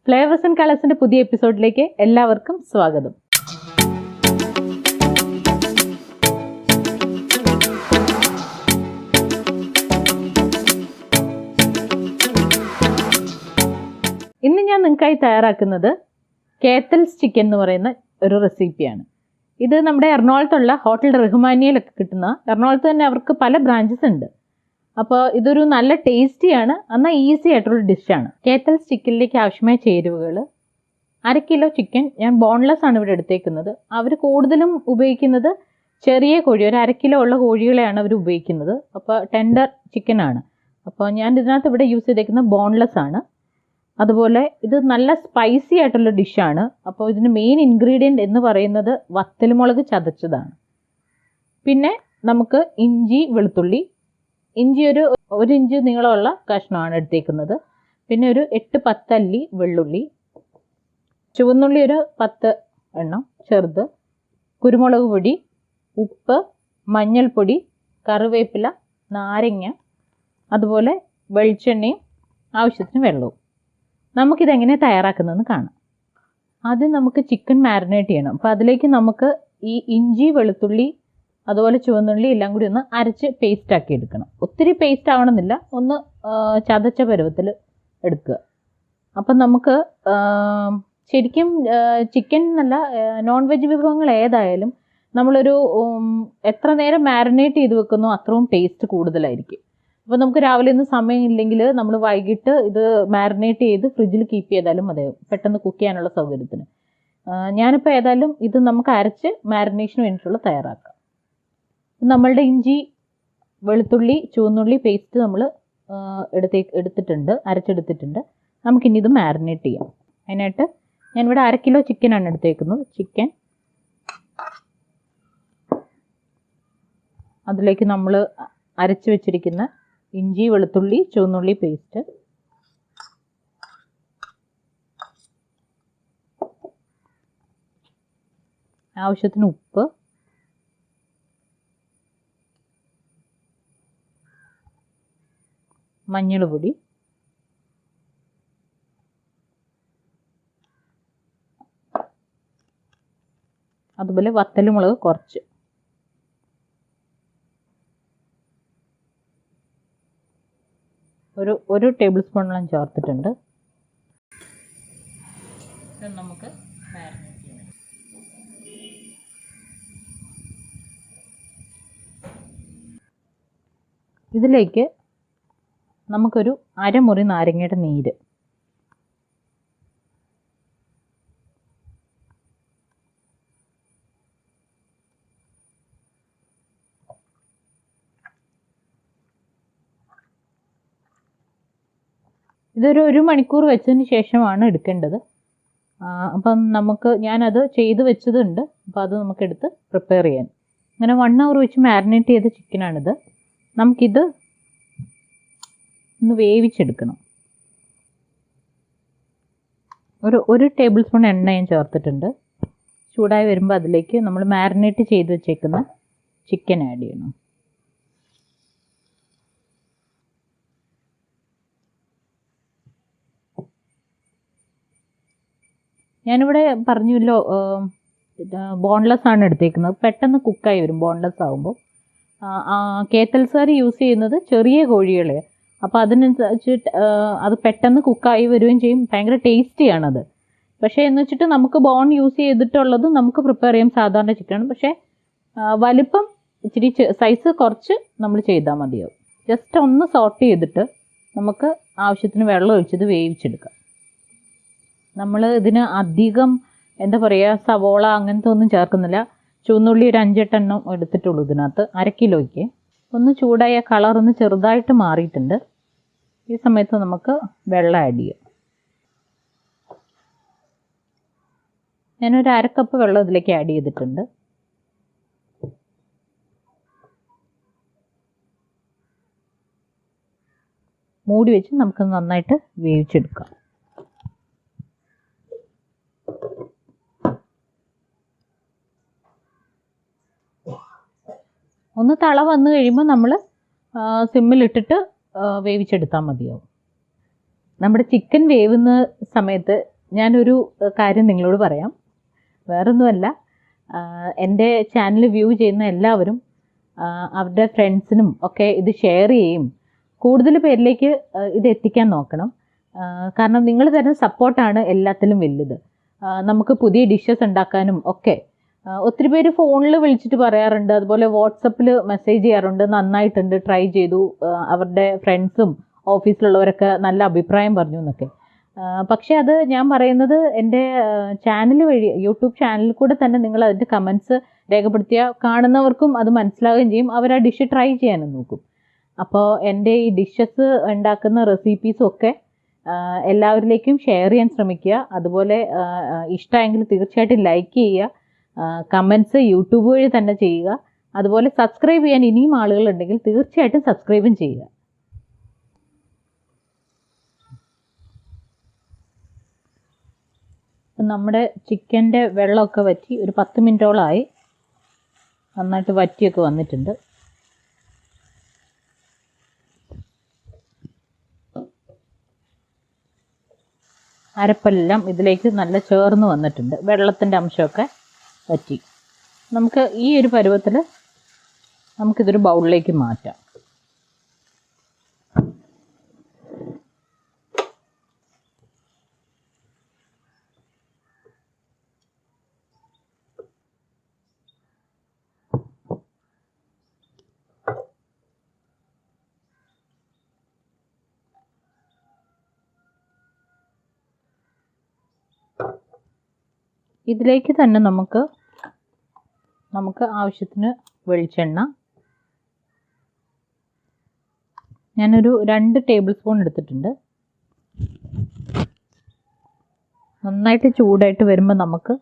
Flavours and കളേഴ്സിന്റെ പുതിയ എപ്പിസോഡിലേക്ക് എല്ലാവർക്കും സ്വാഗതം. ഇന്ന് ഞാൻ നിങ്ങൾക്കായി തയ്യാറാക്കുന്നത് കേത്തൽസ് ചിക്കൻ എന്ന് പറയുന്ന ഒരു റെസിപ്പിയാണ്. ഇത് നമ്മുടെ എറണാകുളത്തുള്ള ഹോട്ടൽ റഹ്മാനിയയിലൊക്കെ കിട്ടുന്ന, എറണാകുളത്ത് തന്നെ അവർക്ക് പല ബ്രാഞ്ചസ് ഉണ്ട്. അപ്പോൾ ഇതൊരു നല്ല ടേസ്റ്റിയാണ്, എന്നാൽ ഈസി ആയിട്ടുള്ള ഡിഷാണ്. കേത്തൽസ് ചിക്കനിലേക്ക് ആവശ്യമായ ചേരുവകൾ: 1/2 കിലോ ചിക്കൻ. ഞാൻ ബോൺലെസ് ആണ് ഇവിടെ എടുത്തേക്കുന്നത്. അവർ കൂടുതലും ഉപയോഗിക്കുന്നത് ചെറിയ കോഴി, ഒരു 1/2 കിലോ ഉള്ള കോഴികളെയാണ് അവർ ഉപയോഗിക്കുന്നത്. അപ്പോൾ ടെൻഡർ ചിക്കനാണ്. അപ്പോൾ ഞാൻ ഇതിനകത്ത് ഇവിടെ യൂസ് ചെയ്തേക്കുന്നത് ബോൺലെസ് ആണ്. അതുപോലെ ഇത് നല്ല സ്പൈസി ആയിട്ടുള്ള ഡിഷാണ്. അപ്പോൾ ഇതിന് മെയിൻ ഇൻഗ്രീഡിയൻറ്റ് എന്ന് പറയുന്നത് വത്തൽമുളക് ചതച്ചതാണ്. പിന്നെ നമുക്ക് ഇഞ്ചി, വെളുത്തുള്ളി. ഇഞ്ചി ഒരു ഇഞ്ച് നീളമുള്ള കഷ്ണമാണ് എടുത്തേക്കുന്നത്. പിന്നെ ഒരു 8-10 അല്ലി വെള്ളുള്ളി. ചുവന്നുള്ളി ഒരു 10 എണ്ണം ചെറുത്. കുരുമുളക് പൊടി, ഉപ്പ്, മഞ്ഞൾപ്പൊടി, കറിവേപ്പില, നാരങ്ങ, അതുപോലെ വെളിച്ചെണ്ണയും ആവശ്യത്തിന് വെള്ളവും. നമുക്കിതെങ്ങനെ തയ്യാറാക്കുന്നതെന്ന് കാണാം. ആദ്യം നമുക്ക് ചിക്കൻ മാരിനേറ്റ് ചെയ്യണം. അപ്പോൾ അതിലേക്ക് നമുക്ക് ഈ ഇഞ്ചി, വെളുത്തുള്ളി, അതുപോലെ ചുവന്നുള്ളി എല്ലാം കൂടി ഒന്ന് അരച്ച് പേസ്റ്റ് ആക്കി എടുക്കണം. ഒത്തിരി പേസ്റ്റ് ആവണമെന്നില്ല, ഒന്ന് ചതച്ച പരുവത്തിൽ എടുക്കുക. അപ്പം നമുക്ക് ശരിക്കും ചിക്കൻ എന്നല്ല, നോൺ വെജ് വിഭവങ്ങൾ ഏതായാലും നമ്മളൊരു എത്ര നേരം മാരിനേറ്റ് ചെയ്ത് വെക്കുന്നോ അത്രയും ടേസ്റ്റ് കൂടുതലായിരിക്കും. അപ്പോൾ നമുക്ക് രാവിലെ ഒന്നും സമയമില്ലെങ്കിൽ നമ്മൾ വൈകിട്ട് ഇത് മാരിനേറ്റ് ചെയ്ത് ഫ്രിഡ്ജിൽ കീപ്പ് ചെയ്താലും മതിയാവും, പെട്ടെന്ന് കുക്ക് ചെയ്യാനുള്ള സൗകര്യത്തിന്. ഞാനിപ്പോൾ ഏതായാലും ഇത് നമുക്ക് അരച്ച് മാരിനേഷന് വേണ്ടിയിട്ടുള്ള തയ്യാറാക്കാം. നമ്മളുടെ ഇഞ്ചി, വെളുത്തുള്ളി, ചുവന്നുള്ളി പേസ്റ്റ് നമ്മൾ എടുത്തിട്ടുണ്ട്, അരച്ചെടുത്തിട്ടുണ്ട്. നമുക്കിനി ഇത് മാരിനേറ്റ് ചെയ്യാം. അതിനായിട്ട് ഞാനിവിടെ 1/2 കിലോ ചിക്കനാണ് എടുത്തേക്കുന്നത്. ചിക്കൻ അതിലേക്ക് നമ്മൾ അരച്ച് വെച്ചിരിക്കുന്ന ഇഞ്ചി, വെളുത്തുള്ളി, ചുവന്നുള്ളി പേസ്റ്റ്, ആവശ്യത്തിന് ഉപ്പ്, മഞ്ഞൾപ്പൊടി, അതുപോലെ വത്തൽമുളക് കുറച്ച്, ഒരു ടേബിൾ സ്പൂണോളം ചേർത്തിട്ടുണ്ട്. ഇത് നമുക്ക് മാരിനേറ്റ് ചെയ്യാം. ഇതിലേക്ക് നമുക്കൊരു 1/2 മുറി നാരങ്ങയുടെ നീര്, ഇതൊരു 1 മണിക്കൂർ വെച്ചതിന് ശേഷമാണ് എടുക്കേണ്ടത്. അപ്പം ഞാനത് ചെയ്ത് വെച്ചതുണ്ട്. അപ്പോൾ അത് നമുക്കെടുത്ത് പ്രിപ്പയർ ചെയ്യാൻ. അങ്ങനെ 1 അവർ വെച്ച് മാരിനേറ്റ് ചെയ്ത ചിക്കനാണിത്. നമുക്കിത് ഒന്ന് വേവിച്ചെടുക്കണം. ഒരു ടേബിൾ സ്പൂൺ എണ്ണ ഞാൻ ചേർത്തിട്ടുണ്ട്. ചൂടായി വരുമ്പോൾ അതിലേക്ക് നമ്മൾ മാരിനേറ്റ് ചെയ്ത് വെച്ചേക്കുന്ന ചിക്കൻ ആഡ് ചെയ്യണം. ഞാനിവിടെ പറഞ്ഞല്ലോ, ബോൺലെസ് ആണ് എടുത്തേക്കുന്നത്. പെട്ടെന്ന് കുക്കായി വരും ബോൺലെസ് ആകുമ്പോൾ. കേത്തൽസുകാർ യൂസ് ചെയ്യുന്നത് ചെറിയ കോഴികളെ. അപ്പോൾ അതിനനുസരിച്ച് അത് പെട്ടെന്ന് കുക്കായി വരികയും ചെയ്യും. ഭയങ്കര ടേസ്റ്റിയാണത്. പക്ഷേ എന്ന് വെച്ചിട്ട് നമുക്ക് ബോൺ യൂസ് ചെയ്തിട്ടുള്ളത് നമുക്ക് പ്രിപ്പയർ ചെയ്യാം സാധാരണ ചിക്കനാണ്. പക്ഷേ വലിപ്പം ഇച്ചിരി സൈസ് കുറച്ച് നമ്മൾ ചെയ്താൽ മതിയാവും. ജസ്റ്റ് ഒന്ന് സോട്ട് ചെയ്തിട്ട് നമുക്ക് ആവശ്യത്തിന് വെള്ളം ഒഴിച്ചത് വേവിച്ചെടുക്കാം. നമ്മൾ ഇതിന് അധികം എന്താ പറയുക, സവോള അങ്ങനത്തെ ഒന്നും ചേർക്കുന്നില്ല. ചുവന്നുള്ളി ഒരു 5-8 എണ്ണം എടുത്തിട്ടുള്ളൂ ഇതിനകത്ത് 1/2 കിലോയ്ക്ക്. ഒന്ന് ചൂടായ കളറൊന്ന് ചെറുതായിട്ട് മാറിയിട്ടുണ്ട്. ഈ സമയത്ത് നമുക്ക് വെള്ളം ആഡ് ചെയ്യാം. ഞാനൊരു 1/2 കപ്പ് വെള്ളം ഇതിലേക്ക് ആഡ് ചെയ്തിട്ടുണ്ട്. മൂടി വെച്ച് നമുക്ക് നന്നായിട്ട് വേവിച്ചെടുക്കാം. ഒന്ന് തള വന്നു കഴിയുമ്പോൾ നമ്മൾ സിമ്മിലിട്ടിട്ട് വേവിച്ചെടുത്താൽ മതിയാവും. നമ്മുടെ ചിക്കൻ വേവുന്ന സമയത്ത് ഞാനൊരു കാര്യം നിങ്ങളോട് പറയാം. വേറൊന്നുമല്ല, എൻ്റെ ചാനൽ വ്യൂ ചെയ്യുന്ന എല്ലാവരും അവരുടെ ഫ്രണ്ട്സിനും ഒക്കെ ഇത് ഷെയർ ചെയ്യും, കൂടുതൽ പേരിലേക്ക് ഇത് എത്തിക്കാൻ നോക്കണം. കാരണം നിങ്ങൾ തരുന്ന സപ്പോർട്ടാണ് എല്ലാത്തിലും വലുത്. നമുക്ക് പുതിയ ഡിഷസ് ഉണ്ടാക്കാനും ഒക്കെ ഒത്തിരി പേര് ഫോണിൽ വിളിച്ചിട്ട് പറയാറുണ്ട്, അതുപോലെ വാട്സപ്പിൽ മെസ്സേജ് ചെയ്യാറുണ്ട്, നന്നായിട്ടുണ്ട്, ട്രൈ ചെയ്തു, അവരുടെ ഫ്രണ്ട്സും ഓഫീസിലുള്ളവരൊക്കെ നല്ല അഭിപ്രായം പറഞ്ഞു എന്നൊക്കെ. പക്ഷേ അത് ഞാൻ പറയുന്നത് എൻ്റെ ചാനൽ വഴി, യൂട്യൂബ് ചാനലിൽ കൂടെ തന്നെ നിങ്ങൾ അതിൻ്റെ കമൻസ് രേഖപ്പെടുത്തിയാൽ കാണുന്നവർക്കും അത് മനസ്സിലാവുകയും ചെയ്യും, അവർ ആ ഡിഷ് ട്രൈ ചെയ്യാനും നോക്കും. അപ്പോൾ എൻ്റെ ഈ ഡിഷസ് ഉണ്ടാക്കുന്ന റെസിപ്പീസും ഒക്കെ എല്ലാവരിലേക്കും ഷെയർ ചെയ്യാൻ ശ്രമിക്കുക. അതുപോലെ ഇഷ്ടമെങ്കിൽ തീർച്ചയായിട്ടും ലൈക്ക് ചെയ്യുക, കമൻസ് യൂട്യൂബ് വഴി തന്നെ ചെയ്യുക. അതുപോലെ സബ്സ്ക്രൈബ് ചെയ്യാൻ ഇനിയും ആളുകളുണ്ടെങ്കിൽ തീർച്ചയായിട്ടും സബ്സ്ക്രൈബും ചെയ്യുക. നമ്മുടെ ചിക്കൻ്റെ വെള്ളമൊക്കെ വറ്റി ഒരു 10 മിനിറ്റോളമായി, നന്നായിട്ട് വറ്റിയൊക്കെ വന്നിട്ടുണ്ട്. അരപ്പെല്ലാം ഇതിലേക്ക് നല്ല ചേർന്ന് വന്നിട്ടുണ്ട്, വെള്ളത്തിൻ്റെ അംശമൊക്കെ വറ്റി. നമുക്ക് ഈ ഒരു പരുവത്തിൽ നമുക്കിതൊരു ബൗളിലേക്ക് മാറ്റാം. ഇതിലേക്ക് തന്നെ നമുക്ക് ആവശ്യത്തിന് വെളിച്ചെണ്ണ, ഞാനൊരു 2 ടേബിൾ സ്പൂൺ എടുത്തിട്ടുണ്ട്. നന്നായിട്ട് ചൂടായിട്ട് വരുമ്പോൾ നമുക്ക്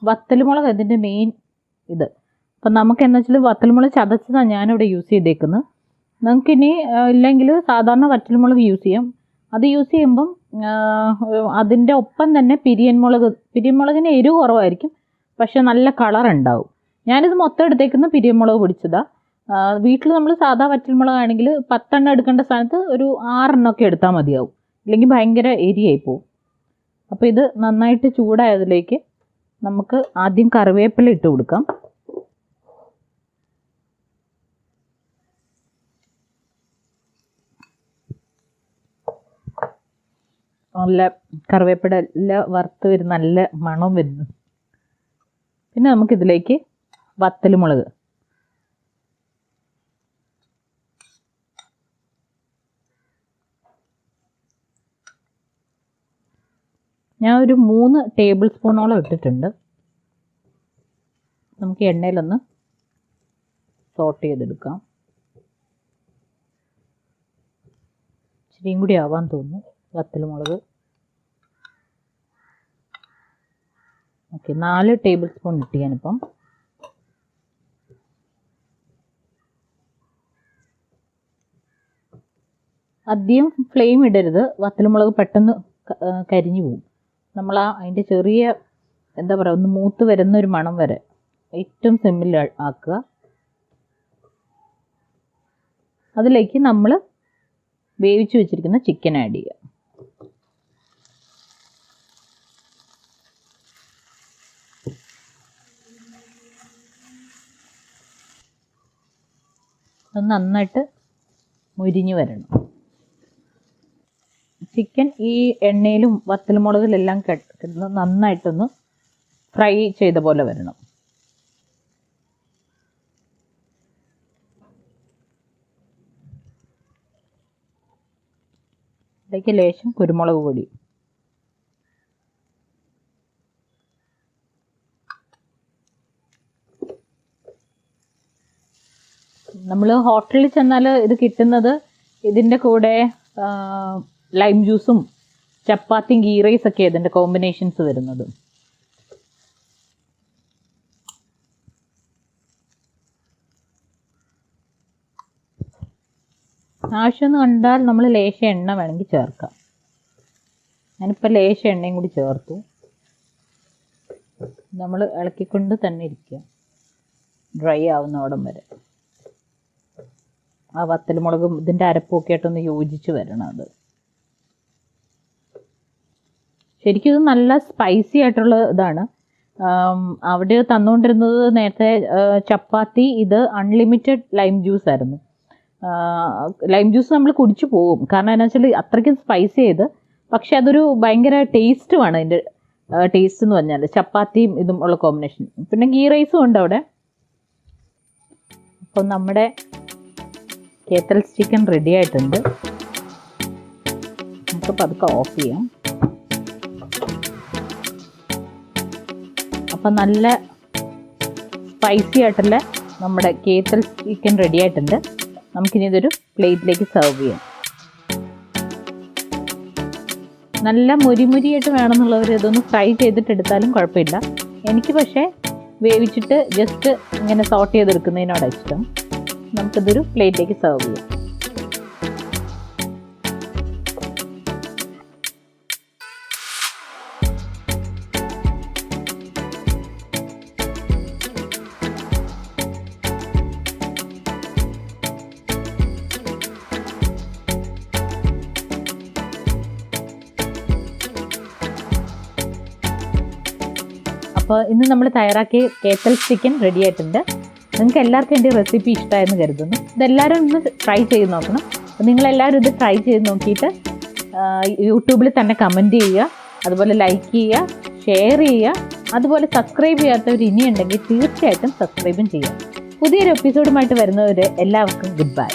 വത്തൽമുളക് അതിൻ്റെ മെയിൻ ഇത്. അപ്പം നമുക്ക് എന്താ വെച്ചാൽ വത്തൽമുളക് ചതച്ചതാണ് ഞാനിവിടെ യൂസ് ചെയ്തേക്കുന്നത്. നമുക്കിനി ഇല്ലെങ്കിൽ സാധാരണ വറ്റൽമുളക് യൂസ് ചെയ്യാം. അത് യൂസ് ചെയ്യുമ്പം അതിൻ്റെ ഒപ്പം തന്നെ പിരിയൻമുളകിന് എരിവ് കുറവായിരിക്കും, പക്ഷെ നല്ല കളർ ഉണ്ടാവും. ഞാനിത് മൊത്തം എടുത്തേക്കുന്ന പിരിയൻമുളക് പൊടിച്ചതാണ്. വീട്ടിൽ നമ്മൾ സാധാ വറ്റൽമുളകാണെങ്കിൽ 10 എണ്ണം എടുക്കേണ്ട സ്ഥാനത്ത് ഒരു 6 എണ്ണമൊക്കെ എടുത്താൽ മതിയാവും, ഇല്ലെങ്കിൽ ഭയങ്കര എരിയായി പോവും. അപ്പോൾ ഇത് നന്നായിട്ട് ചൂടായതിലേക്ക് നമുക്ക് ആദ്യം കറിവേപ്പില ഇട്ട് കൊടുക്കാം. നല്ല കറിവേപ്പില വറുത്ത് വരുന്ന നല്ല മണം വരുന്നു. പിന്നെ നമുക്കിതിലേക്ക് വത്തൽമുളക്, ഞാൻ ഒരു 3 ടേബിൾ സ്പൂണോളം ഇട്ടിട്ടുണ്ട്. നമുക്ക് എണ്ണയിലൊന്ന് സോട്ട് ചെയ്തെടുക്കാം. ഇച്ചിരിയും കൂടി ആവാൻ തോന്നുന്നു വത്തൽമുളക്. ഓക്കെ, 4 ടേബിൾ സ്പൂൺ ഇട്ട് ഞാനിപ്പം. അധികം ഫ്ലെയിം ഇടരുത്, വത്തൽമുളക് പെട്ടെന്ന് കരിഞ്ഞു പോകും. നമ്മൾ അതിൻ്റെ ചെറിയ എന്താ പറയുക, ഒന്ന് മൂത്ത് വരുന്നൊരു മണം വരെ ഏറ്റവും സിമ്മിൽ ആക്കുക. അതിലേക്ക് നമ്മൾ വേവിച്ച് വെച്ചിരിക്കുന്ന ചിക്കൻ ആഡ് ചെയ്യുക. അത് നന്നായിട്ട് മുരിഞ്ഞ് വരണം. ചിക്കൻ ഈ എണ്ണയിലും വത്തൽമുളകിലെല്ലാം കിടന്ന് നന്നായിട്ടൊന്ന് ഫ്രൈ ചെയ്ത പോലെ വരണം. ഇതിലേക്ക് ലേശം കുരുമുളക് പൊടി, നമ്മൾ ഹോട്ടലിൽ ചെന്നാൽ ഇത് കിട്ടുന്നത് ഇതിൻ്റെ കൂടെ ലൈം ജ്യൂസും ചപ്പാത്തിയും ഗീ റൈസൊക്കെ ഇതിൻ്റെ കോമ്പിനേഷൻസ് വരുന്നത്. ആവശ്യമെന്ന് കണ്ടാൽ നമ്മൾ ലേശ എണ്ണ വേണമെങ്കിൽ ചേർക്കാം. ഞാനിപ്പോൾ ലേശ എണ്ണയും കൂടി ചേർത്തു. നമ്മൾ ഇളക്കിക്കൊണ്ട് തന്നെ ഇരിക്കുക, ഡ്രൈ ആവുന്നോടം വരെ. ആ വത്തൽമുളകും ഇതിൻ്റെ അരപ്പൊക്കെ ആയിട്ടൊന്ന് യോജിച്ച് വരണം. അത് ശരിക്കും ഇത് നല്ല സ്പൈസി ആയിട്ടുള്ള ഇതാണ്. അവിടെ തന്നുകൊണ്ടിരുന്നത് നേരത്തെ ചപ്പാത്തി, ഇത് അൺലിമിറ്റഡ് ലൈം ജ്യൂസ് ആയിരുന്നു. ലൈം ജ്യൂസ് നമ്മൾ കുടിച്ചു പോകും, കാരണം എന്താ വെച്ചാൽ അത്രയ്ക്കും സ്പൈസി ചെയ്ത്. പക്ഷെ അതൊരു ഭയങ്കര ടേസ്റ്റുമാണ് അതിൻ്റെ ടേസ്റ്റ് എന്ന് പറഞ്ഞാൽ, ചപ്പാത്തിയും ഇതും ഉള്ള കോമ്പിനേഷൻ. പിന്നെ ഗീ റൈസും ഉണ്ട് അവിടെ. അപ്പോൾ നമ്മുടെ കേത്തൽസ് ചിക്കൻ റെഡി ആയിട്ടുണ്ട്. നമുക്ക് പതുക്കെ ഓഫ് ചെയ്യാം. അപ്പം നല്ല സ്പൈസി ആയിട്ടുള്ള നമ്മുടെ കേത്തൽസ് ചിക്കൻ റെഡി ആയിട്ടുണ്ട്. നമുക്കിനി ഇതൊരു പ്ലേറ്റിലേക്ക് സെർവ് ചെയ്യാം. നല്ല മുരിമുരിയായിട്ട് വേണമെന്നുള്ളവർ ഇതൊന്ന് ഫ്രൈ ചെയ്തിട്ട് എടുത്താലും കുഴപ്പമില്ല. എനിക്ക് പക്ഷേ വേവിച്ചിട്ട് ജസ്റ്റ് ഇങ്ങനെ സോട്ട് ചെയ്തെടുക്കുന്നതിനോടാണ് ഇഷ്ടം. നമുക്കിതൊരു പ്ലേറ്റിലേക്ക് സെർവ് ചെയ്യാം. അപ്പോൾ ഇന്ന് നമ്മൾ തയ്യാറാക്കിയ കേത്തൽസ് ചിക്കൻ റെഡി ആയിട്ടുണ്ട്. നിങ്ങൾക്ക് എല്ലാവർക്കും എൻ്റെ റെസിപ്പി ഇഷ്ടമായെന്ന് കരുതുന്നു. ഇതെല്ലാവരും ഒന്ന് ട്രൈ ചെയ്ത് നോക്കണം. അപ്പോൾ നിങ്ങളെല്ലാവരും ഇത് ട്രൈ ചെയ്ത് നോക്കിയിട്ട് യൂട്യൂബിൽ തന്നെ കമൻറ്റ് ചെയ്യുക, അതുപോലെ ലൈക്ക് ചെയ്യുക, ഷെയർ ചെയ്യുക. അതുപോലെ സബ്സ്ക്രൈബ് ചെയ്യാത്തവർ ഇനിയുണ്ടെങ്കിൽ തീർച്ചയായിട്ടും സബ്സ്ക്രൈബും ചെയ്യുക. പുതിയൊരു എപ്പിസോഡുമായിട്ട് വരുന്നവരെ എല്ലാവർക്കും ഗുഡ് ബൈ.